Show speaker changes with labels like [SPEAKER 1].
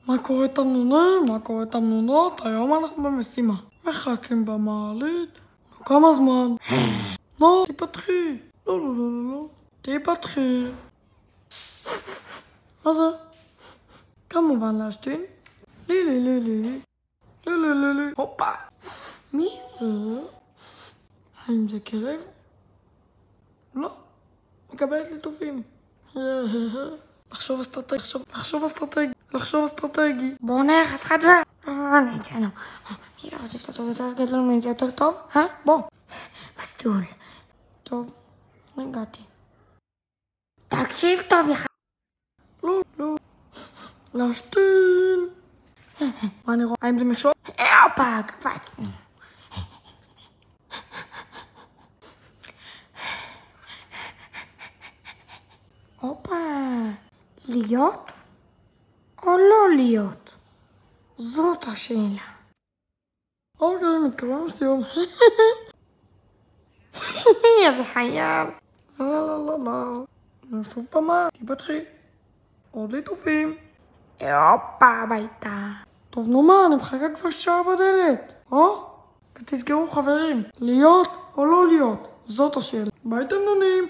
[SPEAKER 1] מה קורה תמנונים? מה קורה תמנונות? היום אנחנו במשימה. מחכים במעלית. כמה זמן? נו, תיפתחי. לא. תיפתחי. מה זה? כמובן להשתין. לי. הופה. מי זה? האם זה כלב? לא. מקבלת ליטופים. לחשוב אסטרטגי.
[SPEAKER 2] בואו נלך אחד דבר. אני לא חושב שאתה יותר גדול ממני יותר טוב, בוא. מסלול.
[SPEAKER 1] טוב, הגעתי.
[SPEAKER 2] תקשיב טוב,
[SPEAKER 1] לא. להשתין. מה אני רואה? האם זה מכשול?
[SPEAKER 2] הופה, קפצנו. הופה, להיות או לא להיות? זאת השאלה.
[SPEAKER 1] אוקיי, מתקרב לסיום.
[SPEAKER 2] איזה חייב.
[SPEAKER 1] לא. שוב פעם, תיפתחי. עוד ליטופים.
[SPEAKER 2] הופה, הביתה.
[SPEAKER 1] טוב, נו מה, אני מחכה כבר שעה בדלת. ותזכרו חברים, להיות או לא להיות, זאת השאלה. ביי תמנונים.